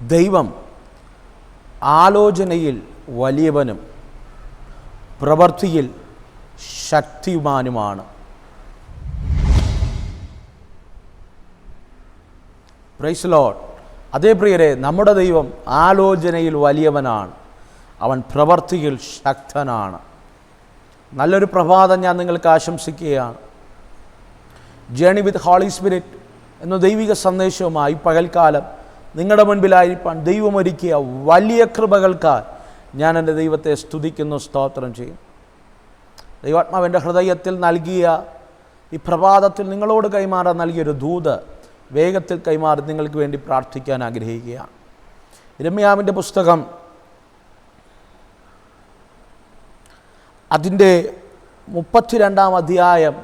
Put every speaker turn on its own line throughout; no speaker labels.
ദൈവം ആലോചനയിൽ വലിയവനും പ്രവൃത്തിയിൽ ശക്തിമാനുമാണ്. Praise Lord. അതേ പ്രിയരെ, നമ്മുടെ ദൈവം ആലോചനയിൽ വലിയവനാണ്, അവൻ പ്രവൃത്തിയിൽ ശക്തനാണ്. നല്ലൊരു പ്രഭാതം ഞാൻ നിങ്ങൾക്ക് ആശംസിക്കുകയാണ്. ജേണി വിത്ത് ഹോളി സ്പിരിറ്റ് എന്ന ദൈവിക സന്ദേശവുമായി പകൽക്കാലം നിങ്ങളുടെ മുൻപിലായിരിക്കാൻ ദൈവമൊരുക്കിയ വലിയ കൃപകൾക്കായി ഞാൻ എൻ്റെ ദൈവത്തെ സ്തുതിക്കുന്നു, സ്തോത്രം ചെയ്യും. ദൈവാത്മാവിൻ്റെ ഹൃദയത്തിൽ നൽകിയ ഈ പ്രഭാതത്തിൽ നിങ്ങളോട് കൈമാറാൻ നൽകിയൊരു ദൂത് വേഗത്തിൽ കൈമാറി നിങ്ങൾക്ക് വേണ്ടി പ്രാർത്ഥിക്കാൻ ആഗ്രഹിക്കുകയാണ്. യിരെമ്യാവിൻ്റെ പുസ്തകം അതിൻ്റെ 32-ാം അധ്യായം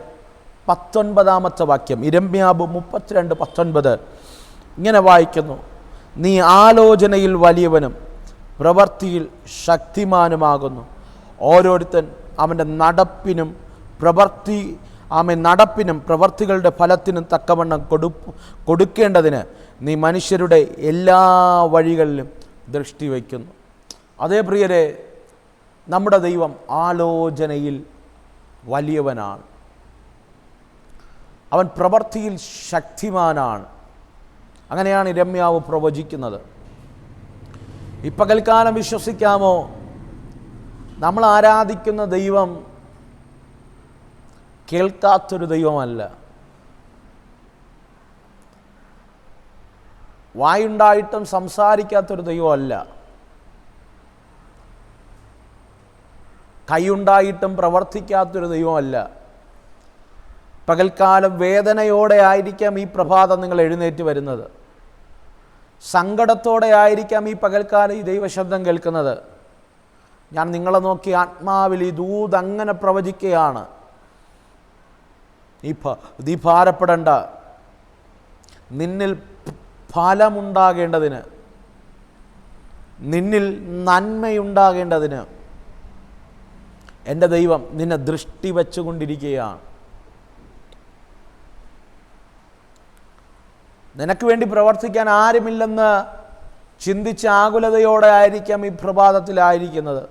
19-ാമത്തെ വാക്യം. യിരെമ്യാവ് 32:19 ഇങ്ങനെ വായിക്കുന്നു: നീ ആലോചനയിൽ വലിയവനും പ്രവൃത്തിയിൽ ശക്തിമാനുമാകുന്നു. ഓരോരുത്തൻ അവൻ്റെ നടപ്പിനും പ്രവൃത്തികളുടെ ഫലത്തിനും തക്കവണ്ണം കൊടുക്കേണ്ടതിന് നീ മനുഷ്യരുടെ എല്ലാ വഴികളിലും ദൃഷ്ടി വയ്ക്കുന്നു. അതേ പ്രിയരെ, നമ്മുടെ ദൈവം ആലോചനയിൽ വലിയവനാണ്, അവൻ പ്രവൃത്തിയിൽ ശക്തിമാനാണ്. അങ്ങനെയാണ് യിരെമ്യാവ് പ്രവചിക്കുന്നത്. ഈ പകൽക്കാലം വിശ്വസിക്കാമോ? നമ്മൾ ആരാധിക്കുന്ന ദൈവം കേൾക്കാത്തൊരു ദൈവമല്ല, വായുണ്ടായിട്ടും സംസാരിക്കാത്തൊരു ദൈവമല്ല, കൈയുണ്ടായിട്ടും പ്രവർത്തിക്കാത്തൊരു ദൈവമല്ല. പകൽക്കാലം വേദനയോടെ ആയിരിക്കാം ഈ പ്രഭാതം നിങ്ങൾ എഴുന്നേറ്റ് വരുന്നത്, സങ്കടത്തോടെ ആയിരിക്കാം ഈ പകൽക്കാലം ഈ ദൈവശബ്ദം കേൾക്കുന്നത്. ഞാൻ നിങ്ങളെ നോക്കി ആത്മാവിൽ ഈ ദൂത് അങ്ങനെ പ്രവചിക്കുകയാണ്: നീ ഭാരപ്പെടേണ്ട, നിന്നിൽ ഫലമുണ്ടാകേണ്ടതിന്, നിന്നിൽ നന്മയുണ്ടാകേണ്ടതിന് എൻ്റെ ദൈവം നിന്നെ ദൃഷ്ടി വച്ചുകൊണ്ടിരിക്കുകയാണ്. നിനക്ക് വേണ്ടി പ്രവർത്തിക്കാൻ ആരുമില്ലെന്ന് ചിന്തിച്ച് ആകുലതയോടെ ആയിരിക്കാം ഈ പ്രഭാതത്തിലായിരിക്കുന്നത്.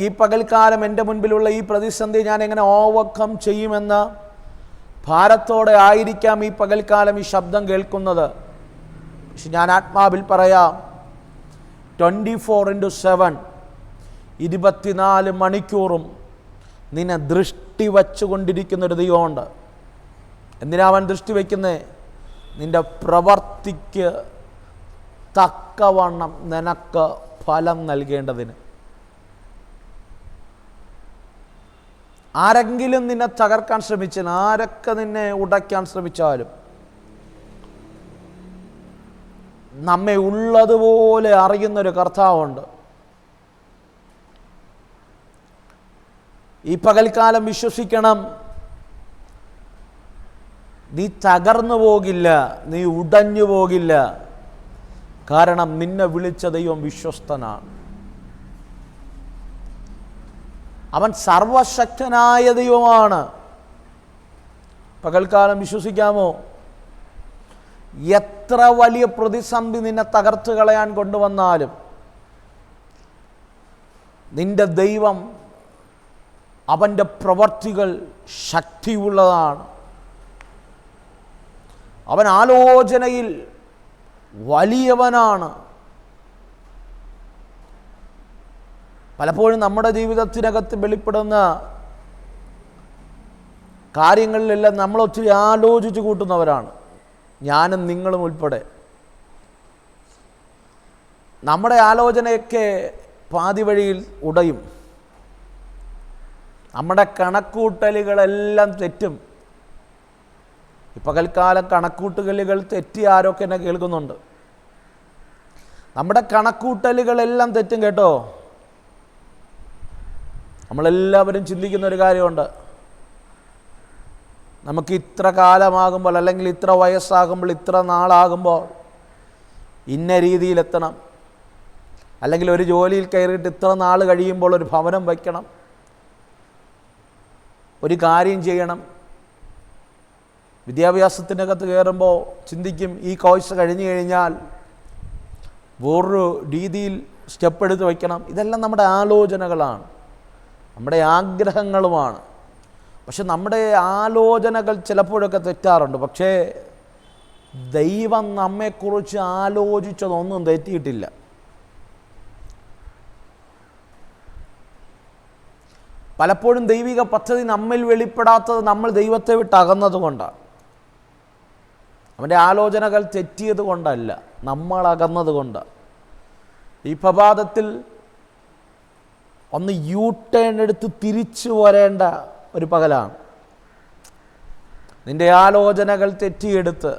ഈ പകൽക്കാലം എൻ്റെ മുൻപിലുള്ള ഈ പ്രതിസന്ധി ഞാൻ എങ്ങനെ ഓവർകം ചെയ്യുമെന്ന് ഭാരത്തോടെ ആയിരിക്കാം ഈ പകൽക്കാലം ഈ ശബ്ദം കേൾക്കുന്നത്. പക്ഷെ ഞാൻ ആത്മാവിൽ പറയാം, 24/7 24 മണിക്കൂറും നിന്നെ ദൃഷ്ടി വച്ചുകൊണ്ടിരിക്കുന്നൊരു ദൈവമുണ്ട്. എന്തിനാ അവൻ ദൃഷ്ടി വയ്ക്കുന്നേ? നിൻ്റെ പ്രവർത്തിക്ക് തക്കവണ്ണം നിനക്ക് ഫലം നൽകേണ്ടതിന്. ആരെങ്കിലും നിന്നെ തകർക്കാൻ ശ്രമിച്ചാലും, ആരൊക്കെ നിന്നെ ഉടയ്ക്കാൻ ശ്രമിച്ചാലും, നമ്മെ ഉള്ളതുപോലെ അറിയുന്നൊരു കർത്താവുണ്ട്. ഈ പകൽക്കാലം വിശ്വസിക്കണം, നീ തകർന്നു പോകില്ല, നീ ഉടഞ്ഞു പോകില്ല. കാരണം നിന്നെ വിളിച്ച ദൈവം വിശ്വസ്തനാണ്. അവൻ സർവശക്തനായ ദൈവമാണ്. പകൽക്കാലം വിശ്വസിക്കാമോ? എത്ര വലിയ പ്രതിസന്ധി നിന്നെ തകർത്ത് കളയാൻ കൊണ്ടുവന്നാലും നിന്റെ ദൈവം, അവൻ്റെ പ്രവർത്തികൾ ശക്തിയുള്ളതാണ്. അവൻ ആലോചനയിൽ വലിയവനാണ്. പലപ്പോഴും നമ്മുടെ ജീവിതത്തിനകത്ത് വെളിപ്പെടുന്ന കാര്യങ്ങളിലെല്ലാം നമ്മൾ ഒത്തിരി ആലോചിച്ച് കൂട്ടുന്നവരാണ്, ഞാനും നിങ്ങളും ഉൾപ്പെടെ. നമ്മുടെ ആലോചനയൊക്കെ പാതി വഴിയിൽ ഉടയും, നമ്മുടെ കണക്കൂട്ടലുകളെല്ലാം തെറ്റും. ഈ പകൽക്കാലം കണക്കൂട്ടലുകൾ തെറ്റി ആരൊക്കെ എന്നെ കേൾക്കുന്നുണ്ട്. നമ്മുടെ കണക്കൂട്ടലുകളെല്ലാം തെറ്റും കേട്ടോ. നമ്മളെല്ലാവരും ചിന്തിക്കുന്ന ഒരു കാര്യമുണ്ട്, നമുക്ക് ഇത്ര കാലമാകുമ്പോൾ, അല്ലെങ്കിൽ ഇത്ര വയസ്സാകുമ്പോൾ, ഇത്ര നാളാകുമ്പോൾ ഇന്ന രീതിയിലെത്തണം, അല്ലെങ്കിൽ ഒരു ജോലിയിൽ കയറിയിട്ട് ഇത്ര നാൾ കഴിയുമ്പോൾ ഒരു ഭവനം വയ്ക്കണം, ഒരു കാര്യം ചെയ്യണം. വിദ്യാഭ്യാസത്തിനകത്ത് കയറുമ്പോൾ ചിന്തിക്കും ഈ കോഴ്സ് കഴിഞ്ഞു കഴിഞ്ഞാൽ വേറൊരു രീതിയിൽ സ്റ്റെപ്പ് എടുത്ത് വയ്ക്കണം. ഇതെല്ലാം നമ്മുടെ ആലോചനകളാണ്, നമ്മുടെ ആഗ്രഹങ്ങളുമാണ്. പക്ഷെ നമ്മുടെ ആലോചനകൾ ചിലപ്പോഴൊക്കെ തെറ്റാറുണ്ട്. പക്ഷേ ദൈവം നമ്മെക്കുറിച്ച് ആലോചിച്ചതൊന്നും തെറ്റിയിട്ടില്ല. പലപ്പോഴും ദൈവിക പദ്ധതി നമ്മിൽ വെളിപ്പെടാത്തത് നമ്മൾ ദൈവത്തെ വിട്ട് അകന്നത് കൊണ്ടാണ്. അവൻ്റെ ആലോചനകൾ തെറ്റിയത് കൊണ്ടല്ല, നമ്മൾ അകന്നത് കൊണ്ടാണ്. ഈ പ്രഭാതത്തിൽ ഒന്ന് യു ടേൺ എടുത്ത് തിരിച്ചു വരേണ്ട ഒരു പകലാണ്. നിൻ്റെ ആലോചനകൾ തെറ്റിയെടുത്ത്,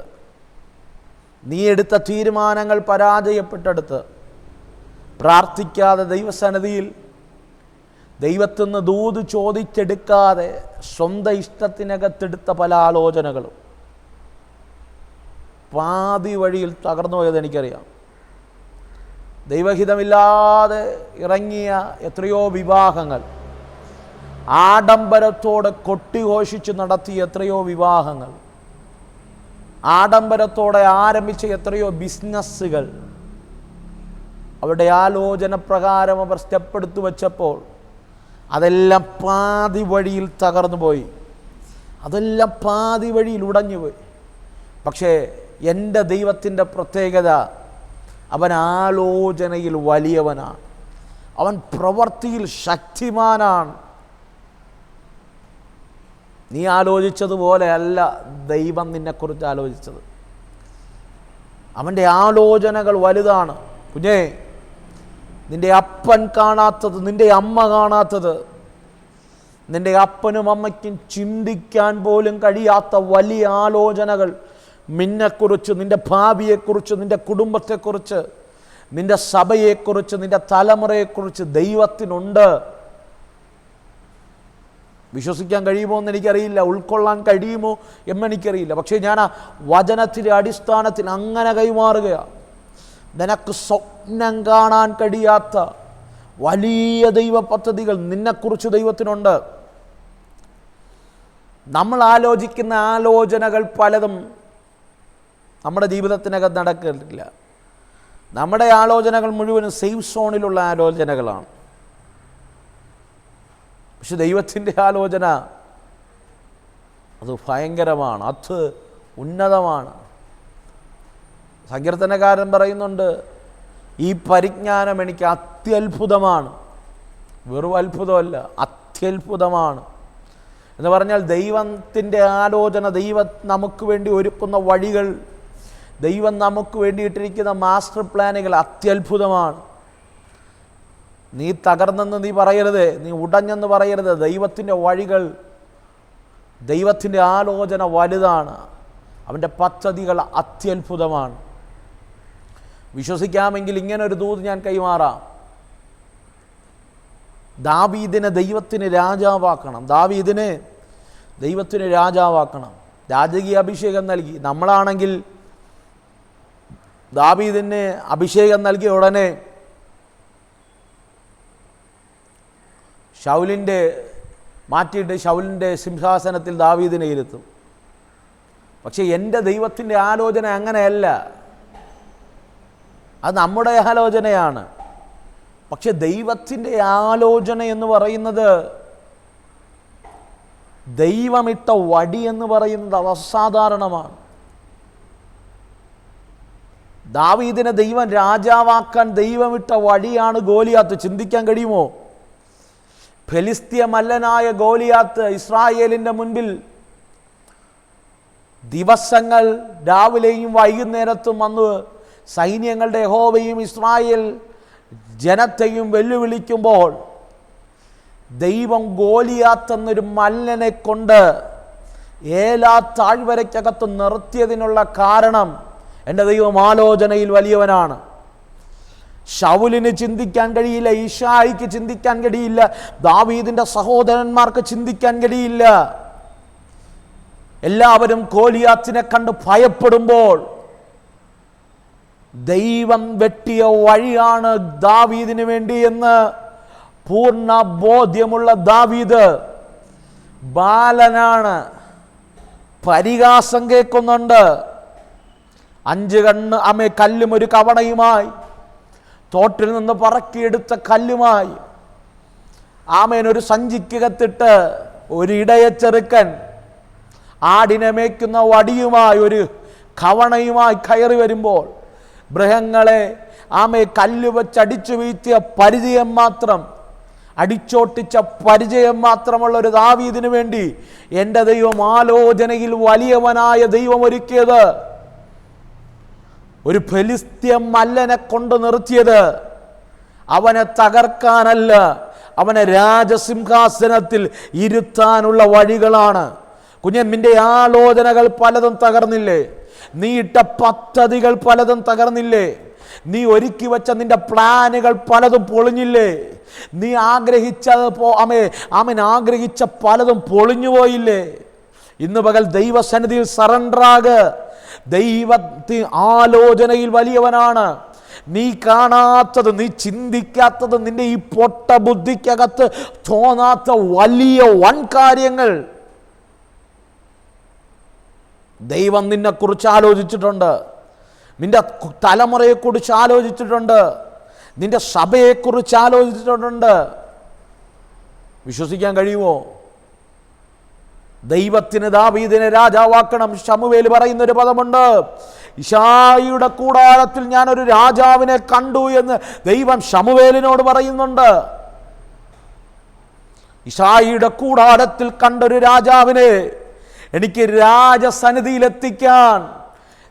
നീ എടുത്ത തീരുമാനങ്ങൾ പരാജയപ്പെട്ടെടുത്ത്, പ്രാർത്ഥിക്കാതെ ദൈവസന്നിധിയിൽ ദൈവത്തിൽ നിന്ന് ദൂത് ചോദിച്ചെടുക്കാതെ സ്വന്തം ഇഷ്ടത്തിനകത്തെടുത്ത പല ആലോചനകളും പാതി വഴിയിൽ തകർന്നു പോയത് എനിക്കറിയാം. ദൈവഹിതമില്ലാതെ ഇറങ്ങിയ എത്രയോ വിവാഹങ്ങൾ, ആഡംബരത്തോടെ കൊട്ടിഘോഷിച്ച് നടത്തിയ എത്രയോ വിവാഹങ്ങൾ, ആഡംബരത്തോടെ ആരംഭിച്ച എത്രയോ ബിസിനസ്സുകൾ, അവരുടെ ആലോചന പ്രകാരം അവർ സ്റ്റെപ്പ് എടുത്തു വച്ചപ്പോൾ അതെല്ലാം പാതി വഴിയിൽ തകർന്നു പോയി, അതെല്ലാം പാതി വഴിയിൽ ഉടഞ്ഞുപോയി. പക്ഷേ എൻ്റെ ദൈവത്തിൻ്റെ പ്രത്യേകത, അവൻ ആലോചനയിൽ വലിയവനാണ്, അവൻ പ്രവൃത്തിയിൽ ശക്തിമാനാണ്. നീ ആലോചിച്ചതുപോലെ അല്ല ദൈവം നിന്നെക്കുറിച്ച് ആലോചിച്ചത്. അവൻ്റെ ആലോചനകൾ വലുതാണ്. കുഞ്ഞേ, നിൻ്റെ അപ്പൻ കാണാത്തത്, നിൻ്റെ അമ്മ കാണാത്തത്, നിൻ്റെ അപ്പനും അമ്മയ്ക്കും ചിന്തിക്കാൻ പോലും കഴിയാത്ത വലിയ ആലോചനകൾ നിന്നെക്കുറിച്ച്, നിൻ്റെ ഭാവിയെക്കുറിച്ച്, നിൻ്റെ കുടുംബത്തെക്കുറിച്ച്, നിൻ്റെ സഭയെക്കുറിച്ച്, നിൻ്റെ തലമുറയെക്കുറിച്ച് ദൈവത്തിനുണ്ട്. വിശ്വസിക്കാൻ കഴിയുമോ എന്ന് എനിക്കറിയില്ല, ഉൾക്കൊള്ളാൻ കഴിയുമോ എന്നെനിക്കറിയില്ല. പക്ഷേ ഞാൻ ആ വചനത്തിൻ്റെ അടിസ്ഥാനത്തിൽ അങ്ങനെ കൈമാറുകയാണ്. നിനക്ക് സ്വപ്നം കാണാൻ കഴിയാത്ത വലിയ ദൈവ പദ്ധതികൾ നിന്നെക്കുറിച്ച് ദൈവത്തിനുണ്ട്. നമ്മൾ ആലോചിക്കുന്ന ആലോചനകൾ പലതും നമ്മുടെ ജീവിതത്തിനകത്ത് നടക്കില്ല. നമ്മുടെ ആലോചനകൾ മുഴുവനും സേഫ് സോണിലുള്ള ആലോചനകളാണ്. പക്ഷെ ദൈവത്തിൻ്റെ ആലോചന അത് ഭയങ്കരമാണ്, അത് ഉന്നതമാണ്. സങ്കീർത്തനക്കാരൻ പറയുന്നുണ്ട്, ഈ പരിജ്ഞാനം എനിക്ക് അത്യത്ഭുതമാണ്. വെറും അത്ഭുതമല്ല, അത്യത്ഭുതമാണ് എന്ന് പറഞ്ഞാൽ ദൈവത്തിൻ്റെ ആലോചന, ദൈവം നമുക്ക് വേണ്ടി ഒരുക്കുന്ന വഴികൾ, ദൈവം നമുക്ക് വേണ്ടിയിട്ടിരിക്കുന്ന മാസ്റ്റർ പ്ലാനുകൾ അത്യത്ഭുതമാണ്. നീ തകർന്നെന്ന് നീ പറയരുത്, നീ ഉടഞ്ഞെന്ന് പറയരുത്. ദൈവത്തിൻ്റെ വഴികൾ, ദൈവത്തിൻ്റെ ആലോചന വലുതാണ്, അവൻ്റെ പദ്ധതികൾ അത്യത്ഭുതമാണ്. വിശ്വസിക്കാമെങ്കിൽ ഇങ്ങനൊരു ദൂത് ഞാൻ കൈമാറാം. ദാവീദിനെ ദൈവത്തിന് രാജാവാക്കണം, ദാവീദിനെ ദൈവത്തിന് രാജാവാക്കണം. രാജകീയ അഭിഷേകം നൽകി. നമ്മളാണെങ്കിൽ ദാവീദിന് അഭിഷേകം നൽകിയ ഉടനെ മാറ്റിയിട്ട് ശൗലിൻ്റെ സിംഹാസനത്തിൽ ദാവീദിനെ ഇരുത്തും. പക്ഷേ എൻ്റെ ദൈവത്തിൻ്റെ ആലോചന അങ്ങനെയല്ല, അത് നമ്മുടെ ആലോചനയാണ്. പക്ഷെ ദൈവത്തിൻ്റെ ആലോചന എന്ന് പറയുന്നത്, ദൈവമിട്ട വടി എന്ന് പറയുന്നത് അസാധാരണമാണ്. ദാവീദിനെ ദൈവം രാജാവാക്കാൻ ദൈവമിട്ട വഴിയാണ് ഗോലിയാത്ത്. ചിന്തിക്കാൻ കഴിയുമോ? ഫെലിസ്ത്യ മല്ലനായ ഗോലിയാത്ത് ഇസ്രായേലിൻ്റെ മുൻപിൽ ദിവസങ്ങൾ രാവിലെയും വൈകുന്നേരത്തും വന്ന് സൈന്യങ്ങളുടെ യഹോവയും ഇസ്രായേൽ ജനത്തെയും വെല്ലുവിളിക്കുമ്പോൾ ദൈവം ഗോലിയാത്ത് എന്നൊരു മല്ലനെ കൊണ്ട് ഏലാ താഴ്വരയ്ക്കകത്ത് നിർത്തിയതിനുള്ള കാരണം, എൻ്റെ ദൈവം ആലോചനയിൽ വലിയവനാണ്. ശൗലിന് ചിന്തിക്കാൻ കഴിയില്ല, ഈശായിക്ക് ചിന്തിക്കാൻ കഴിയില്ല, ദാവീദിൻ്റെ സഹോദരന്മാർക്ക് ചിന്തിക്കാൻ കഴിയില്ല. എല്ലാവരും ഗോലിയാത്തിനെ കണ്ട് ഭയപ്പെടുമ്പോൾ ദൈവം വെട്ടിയ വഴിയാണ് ദാവീദിന് വേണ്ടി എന്ന് പൂർണ്ണ ബോധ്യമുള്ള ദാവീദ് ബാലനാണ്. പരിഹാസം കേൾക്കുന്നുണ്ട്. 5 കണ്ണ് ആമേ കല്ലും ഒരു കവണയുമായി, തോട്ടിൽ നിന്ന് പറക്കിയെടുത്ത കല്ലുമായി, ആമേൻ ഒരു സഞ്ചിക്കകത്തിട്ട് ഒരു ഇടയച്ചെറുക്കൻ ആടിനെ മേയ്ക്കുന്ന വടിയുമായി ഒരു കവണയുമായി കയറി വരുമ്പോൾ, മൃഗങ്ങളെ ആമേ കല്ല് വെച്ചടിച്ചു വീഴ്ത്തിയ പരിചയം മാത്രം, അടിച്ചോട്ടിച്ച പരിചയം മാത്രമുള്ള ഒരു ദാവീദിന് വേണ്ടി എൻ്റെ ദൈവം ആലോചനയിൽ വലിയവനായ ദൈവം ഒരുക്കിയത്, ഒരു ഫെലിസ്ത്യ മല്ലനെ കൊണ്ട് നിർത്തിയത് അവനെ തകർക്കാനല്ല, അവനെ രാജസിംഹാസനത്തിൽ ഇരുത്താനുള്ള വഴികളാണ്. കുഞ്ഞെ, നിന്റെ ആലോചനകൾ പലതും തകർന്നില്ലേ? നീ ഇട്ട പദ്ധതികൾ പലതും തകർന്നില്ലേ? നീ ഒരുക്കി വെച്ച നിന്റെ പ്ലാനുകൾ പലതും പൊളിഞ്ഞില്ലേ? നീ ആഗ്രഹിച്ചത് അവൻ ആഗ്രഹിച്ച പലതും പൊളിഞ്ഞു പോയില്ലേ? ഇന്ന് പകൽ ദൈവസന്നിധിയിൽ സറണ്ടറാക്. ദൈവത്തി ആലോചനയിൽ വലിയവനാണ്. നീ കാണാത്തത്, നീ ചിന്തിക്കാത്തത്, നിന്റെ ഈ പൊട്ട ബുദ്ധിക്കകത്ത് തോന്നാത്ത വലിയ വൻ കാര്യങ്ങൾ ദൈവം നിന്നെക്കുറിച്ച് ആലോചിച്ചിട്ടുണ്ട്. നിന്റെ തലമുറയെക്കുറിച്ച് ആലോചിച്ചിട്ടുണ്ട്. നിന്റെ സഭയെക്കുറിച്ച് ആലോചിച്ചിട്ടുണ്ട്. വിശ്വസിക്കാൻ കഴിയുമോ? ദൈവത്തിന് ദാവീദിനെ രാജാവാക്കണം. ശമൂവേൽ പറയുന്നൊരു പദമുണ്ട്, യിശായിയുടെ കൂടാരത്തിൽ ഞാനൊരു രാജാവിനെ കണ്ടു എന്ന് ദൈവം ശമൂവേലിനോട് പറയുന്നുണ്ട്. യിശായിയുടെ കൂടാരത്തിൽ കണ്ടൊരു രാജാവിനെ എനിക്ക് രാജസന്നിധിയിലെത്തിക്കാൻ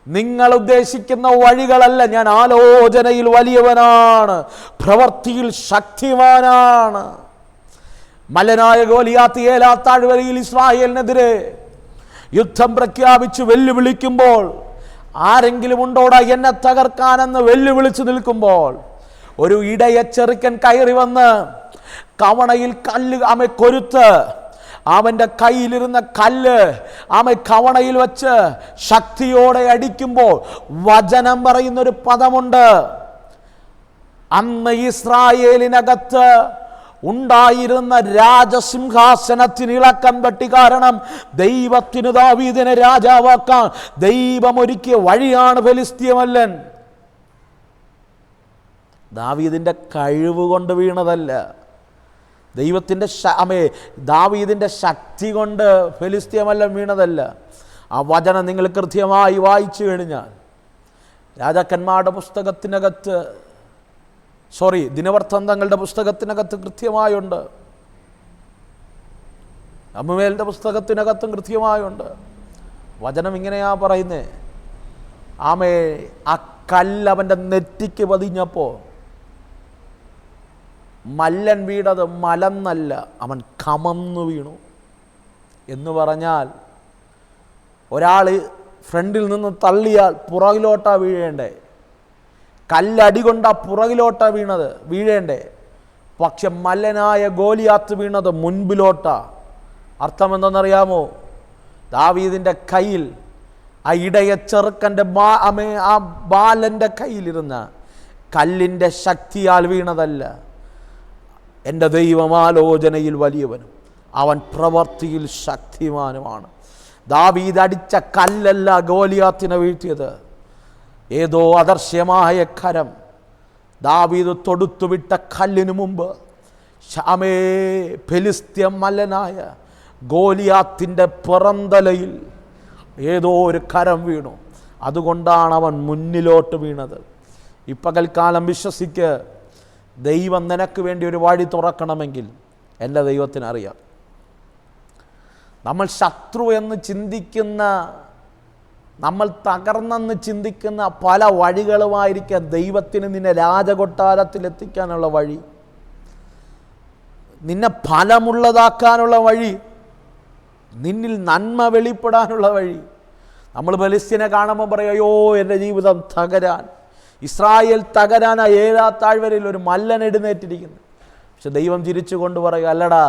നിങ്ങൾ ഉദ്ദേശിക്കുന്ന വഴികളല്ല. ഞാൻ ആലോചനയിൽ വലിയവനാണ്, പ്രവൃത്തിയിൽ ശക്തിമാനാണ്. മല്ലനായ ഗോലിയാത്ത് ഏലാ താഴ്വരയിൽ ഇസ്രായേലിനെതിരെ യുദ്ധം പ്രഖ്യാപിച്ച് വെല്ലുവിളിക്കുമ്പോൾ, ആരെങ്കിലും ഉണ്ടോടാ എന്നെ തകർക്കാനെന്ന് വെല്ലുവിളിച്ച് നിൽക്കുമ്പോൾ, ഒരു ഇടയച്ചെറുക്കൻ കയറി വന്ന് കവണയിൽ കല്ല് കൊരുത്ത് അവൻ്റെ കയ്യിലിരുന്ന കല്ല് കവണയിൽ വെച്ച് ശക്തിയോടെ അടിക്കുമ്പോൾ, വചനം പറയുന്നൊരു പദമുണ്ട്, അന്ന് ഇസ്രായേലിനകത്ത് ഉണ്ടായിരുന്ന രാജസിംഹാസനത്തിന് ഇളക്കം തട്ടി. കാരണം ദൈവത്തിന് ദാവീദിനെ രാജാവാക്കാൻ ദൈവം ഒരുക്കിയ വഴിയാണ് ഫെലിസ്ത്യമല്ലൻ. ദാവീദിൻ്റെ കഴിവ് കൊണ്ട് വീണതല്ല, ദൈവത്തിൻ്റെ ദാവീദിൻ്റെ ശക്തി കൊണ്ട് ഫെലിസ്ത്യമല്ലൻ വീണതല്ല. ആ വചനം നിങ്ങൾ കൃത്യമായി വായിച്ചു കഴിഞ്ഞാൽ രാജാക്കന്മാരുടെ പുസ്തകത്തിനകത്ത്, ദിനവൃത്താന്തങ്ങളുടെ പുസ്തകത്തിനകത്ത് കൃത്യമായുണ്ട്, ശമൂവേലിൻ്റെ പുസ്തകത്തിനകത്തും കൃത്യമായുണ്ട്. വചനം ഇങ്ങനെയാ പറയുന്നേ, ആ കല്ല് അവൻ്റെ നെറ്റിക്ക് പതിഞ്ഞപ്പോൾ മല്ലൻ വീണത് മലന്നല്ല, അവൻ കമന്നു വീണു. എന്ന് പറഞ്ഞാൽ ഒരാൾ ഫ്രണ്ടിൽ നിന്ന് തള്ളിയാൽ പുറകിലോട്ടാ വീഴേണ്ടേ, കല്ലടി കൊണ്ടാ പുറകിലോട്ടാ വീഴേണ്ടേ. പക്ഷെ മല്ലനായ ഗോലിയാത്ത് വീണത് മുൻപിലോട്ടാ. അർത്ഥം എന്തെന്നറിയാമോ? ദാവീദിൻ്റെ കയ്യിൽ, ആ ഇടയച്ചെറുക്കൻ്റെ ആ ബാലൻ്റെ കയ്യിലിരുന്ന കല്ലിൻ്റെ ശക്തിയാൽ വീണതല്ല. എൻ്റെ ദൈവം ആലോചനയിൽ വലിയവനും അവൻ പ്രവൃത്തിയിൽ ശക്തിമാനുമാണ്. ദാവീദ് അടിച്ച കല്ലല്ല ഗോലിയാത്തിനെ വീഴ്ത്തിയത്, ഏതോ അദർശ്യമായ കരം. ദാവീദ് തൊടുത്തുവിട്ട കല്ലിനു മുമ്പ് ഫെലിസ്ത്യ മല്ലനായ ഗോലിയാത്തിൻ്റെ പുറന്തലയിൽ ഏതോ ഒരു കരം വീണു. അതുകൊണ്ടാണ് അവൻ മുന്നിലോട്ട് വീണത്. ഈ പകൽക്കാലം വിശ്വസിക്ക്, ദൈവം നിനക്ക് വേണ്ടി ഒരു വഴി തുറക്കണമെങ്കിൽ എൻ്റെ ദൈവത്തിനറിയാം. നമ്മൾ ശത്രു എന്ന് ചിന്തിക്കുന്ന, നമ്മൾ തകർന്നെന്ന് ചിന്തിക്കുന്ന പല വഴികളുമായിരിക്കാം ദൈവത്തിന് നിന്നെ രാജകൊട്ടാരത്തിലെത്തിക്കാനുള്ള വഴി, നിന്നെ ഫലമുള്ളതാക്കാനുള്ള വഴി, നിന്നിൽ നന്മ വെളിപ്പെടാനുള്ള വഴി. നമ്മൾ ഫെലിസ്ത്യനെ കാണുമ്പോൾ പറയും, അയ്യോ എൻ്റെ ജീവിതം തകരാൻ, ഇസ്രായേൽ തകരാനാ ഏലാ താഴ്വരയിൽ ഒരു മല്ലൻ എഴുന്നേറ്റിരിക്കുന്നു. പക്ഷെ ദൈവം ചിരിച്ചു കൊണ്ട് പറയും, അല്ലടാ,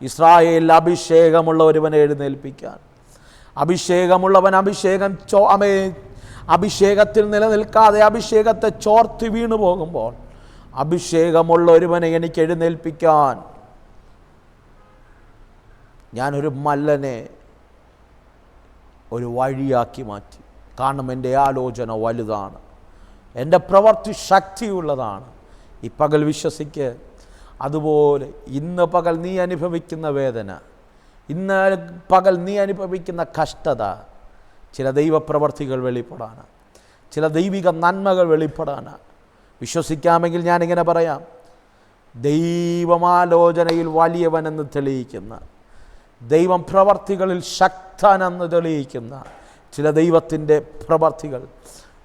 ഇസ്രായേൽ അഭിഷേകമുള്ള ഒരുവനെ എഴുന്നേൽപ്പിക്കാൻ. അഭിഷേകമുള്ളവൻ അഭിഷേകത്തിൽ നിലനിൽക്കാതെ അഭിഷേകത്തെ ചോർത്തി വീണു പോകുമ്പോൾ, അഭിഷേകമുള്ള ഒരുവനെ എനിക്ക് എഴുന്നേൽപ്പിക്കാൻ ഞാനൊരു മല്ലനെ ഒരു വഴിയാക്കി മാറ്റി. കാരണം എൻ്റെ ആലോചന വലുതാണ്, എൻ്റെ പ്രവൃത്തി ശക്തിയുള്ളതാണ്. ഈ പകൽ വിശ്വസിക്ക്. അതുപോലെ ഇന്ന് പകൽ നീ അനുഭവിക്കുന്ന വേദന, ഇന്ന് പകൽ നീ അനുഭവിക്കുന്ന കഷ്ടത, ചില ദൈവപ്രവർത്തികൾ വെളിപ്പെടാനാണ്, ചില ദൈവിക നന്മകൾ വെളിപ്പെടാനാണ്. വിശ്വസിക്കാമെങ്കിൽ ഞാനിങ്ങനെ പറയാം, ദൈവമാലോചനയിൽ വലിയവനെന്ന് തെളിയിക്കുന്ന, ദൈവം പ്രവർത്തികളിൽ ശക്തനെന്ന് തെളിയിക്കുന്ന ചില ദൈവത്തിൻ്റെ പ്രവർത്തികൾ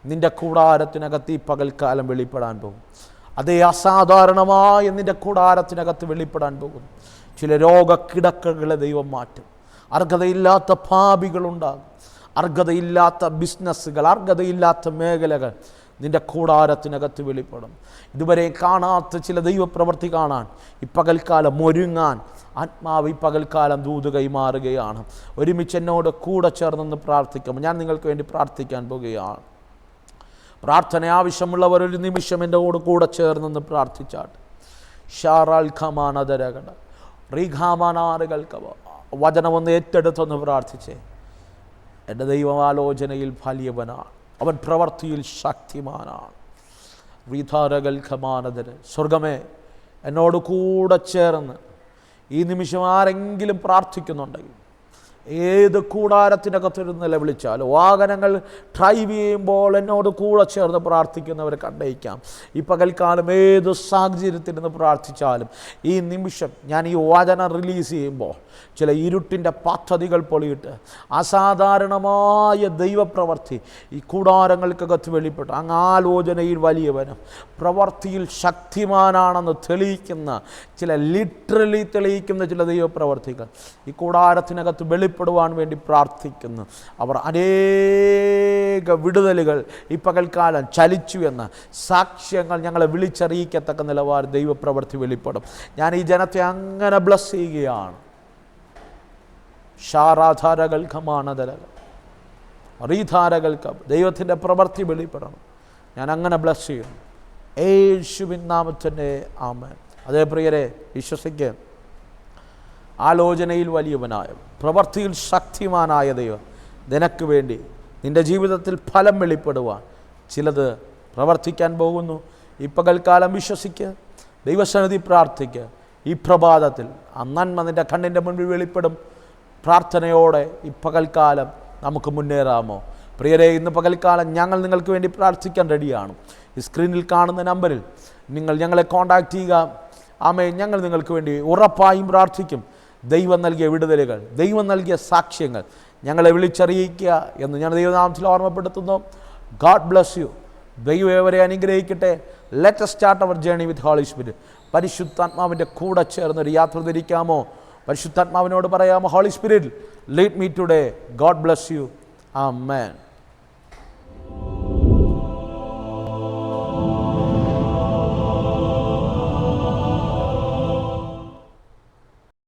നിൻ്റെ കൂടാരത്തിനകത്ത് ഈ പകൽക്കാലം വെളിപ്പെടാൻ പോകും. അതേ അസാധാരണമായ നിൻ്റെ കൂടാരത്തിനകത്ത് വെളിപ്പെടാൻ പോകും. ചില രോഗക്കിടക്കകളെ ദൈവം മാറ്റും. അർഹതയില്ലാത്ത പാപികളുണ്ടാകും, അർഹതയില്ലാത്ത ബിസിനസ്സുകൾ, അർഹതയില്ലാത്ത മേഖലകൾ നിൻ്റെ കൂടാരത്തിനകത്ത് വെളിപ്പെടും. ഇതുവരെ കാണാത്ത ചില ദൈവപ്രവൃത്തി കാണാൻ ഈ പകൽക്കാലം ഒരുങ്ങാൻ ആത്മാവ് ഈ പകൽക്കാലം ദൂത് കൈമാറുകയാണ്. ഒരുമിച്ച് എന്നോട് കൂടെ ചേർന്നെന്ന് പ്രാർത്ഥിക്കുമ്പോൾ ഞാൻ നിങ്ങൾക്ക് വേണ്ടി പ്രാർത്ഥിക്കാൻ പോകുകയാണ്. പ്രാർത്ഥന ആവശ്യമുള്ളവർ ഒരു നിമിഷം എൻ്റെ കൂടെ ചേർന്നെന്ന് പ്രാർത്ഥിച്ചാട്ട്. ഷാറാൽ ഖമാനദരകട റീഖാമാനാറുകൾക്ക് വചനമൊന്ന് ഏറ്റെടുത്തൊന്ന് പ്രാർത്ഥിച്ചേ. എൻ്റെ ദൈവമാലോചനയിൽ വലിയവനാണ്, അവൻ പ്രവൃത്തിയിൽ ശക്തിമാനാണ്. വിധാരകൾ ഖമാനദര സ്വർഗമേ, എന്നോട് കൂടെ ചേർന്ന് ഈ നിമിഷം ആരെങ്കിലും പ്രാർത്ഥിക്കുന്നുണ്ടെങ്കിൽ, ഏത് കൂടാരത്തിനകത്തിരുന്ന് നിലവിളിച്ചാൽ, വാഹനങ്ങൾ ഡ്രൈവ് ചെയ്യുമ്പോൾ എന്നോട് കൂടെ ചേർന്ന് പ്രാർത്ഥിക്കുന്നവരെ കണ്ടേക്കാം. ഈ പകൽക്കാലം ഏത് സാഹചര്യത്തിലിരുന്ന് പ്രാർത്ഥിച്ചാലും ഈ നിമിഷം ഞാൻ ഈ വചനം റിലീസ് ചെയ്യുമ്പോൾ ചില ഇരുട്ടിൻ്റെ പദ്ധതികൾ പൊളിയിട്ട് അസാധാരണമായ ദൈവപ്രവൃത്തി ഈ കൂടാരങ്ങൾക്കകത്ത് വെളിപ്പെട്ടു. അങ്ങ് ആലോചനയിൽ വലിയവനും പ്രവൃത്തിയിൽ ശക്തിമാനാണെന്ന് തെളിയിക്കുന്ന ചില ലിറ്ററലി തെളിയിക്കുന്ന ചില ദൈവപ്രവർത്തികൾ ഈ കൂടാരത്തിനകത്ത് വെളിപ്പെടുവാൻ വേണ്ടി പ്രാർത്ഥിക്കുന്നു. അവർ അനേക വിടുതലുകൾ ഈ പകൽക്കാലം ചലിച്ചു എന്ന സാക്ഷ്യങ്ങൾ ഞങ്ങളെ വിളിച്ചറിയിക്കത്തക്ക നിലവാരം ദൈവപ്രവൃത്തി വെളിപ്പെടും. ഞാൻ ഈ ജനത്തെ അങ്ങനെ ബ്ലസ് ചെയ്യുകയാണ്. ഷാറാധാരകൾ ഖമാനദരകൾ റീധാരകൾക്ക് ദൈവത്തിൻ്റെ പ്രവൃത്തി വെളിപ്പെടണം. ഞാൻ അങ്ങനെ ബ്ലസ് ചെയ്യുന്നു യേശുവിൻ നാമത്തിൻ്റെ ആമേൻ. അതേ പ്രിയരെ, വിശ്വസിക്കുക. ആലോചനയിൽ വലിയവനായ, പ്രവൃത്തിയിൽ ശക്തിമാനായ ദൈവം നിനക്ക് വേണ്ടി നിൻ്റെ ജീവിതത്തിൽ ഫലം വെളിപ്പെടുവാൻ ചിലത് പ്രവർത്തിക്കാൻ പോകുന്നു. ഈ പകൽക്കാലം വിശ്വസിക്കുക, ദൈവസന്നിധി പ്രാർത്ഥിക്കുക. ഈ പ്രഭാതത്തിൽ ആ നന്മ നിൻ്റെ കണ്ണിൻ്റെ മുൻപിൽ വെളിപ്പെടും. പ്രാർത്ഥനയോടെ ഈ പകൽക്കാലം നമുക്ക് മുന്നേറാമോ? പ്രിയരെ, ഇന്ന് പകൽക്കാലം ഞങ്ങൾ നിങ്ങൾക്ക് വേണ്ടി പ്രാർത്ഥിക്കാൻ റെഡിയാണ്. ഈ സ്ക്രീനിൽ കാണുന്ന നമ്പറിൽ നിങ്ങൾ ഞങ്ങളെ കോൺടാക്റ്റ് ചെയ്യുക. ആമേ, ഞങ്ങൾ നിങ്ങൾക്ക് വേണ്ടി ഉറപ്പായും പ്രാർത്ഥിക്കും. ദൈവം നൽകിയ വിടുതലുകൾ, ദൈവം നൽകിയ സാക്ഷ്യങ്ങൾ ഞങ്ങളെ വിളിച്ചറിയിക്കുക എന്ന് ഞാൻ ദൈവനാമത്തിൽ ഓർമ്മപ്പെടുത്തുന്നു. God bless you. ദൈവം ഏവരെ അനുഗ്രഹിക്കട്ടെ. Let us start our journey with Holy Spirit. പരിശുദ്ധാത്മാവിൻ്റെ കൂടെ ചേർന്നൊരു യാത്ര തിരിക്കാമോ? പരിശുദ്ധാത്മാവിനോട് പറയാമോ, holy spirit lead me today. God bless you. Amen.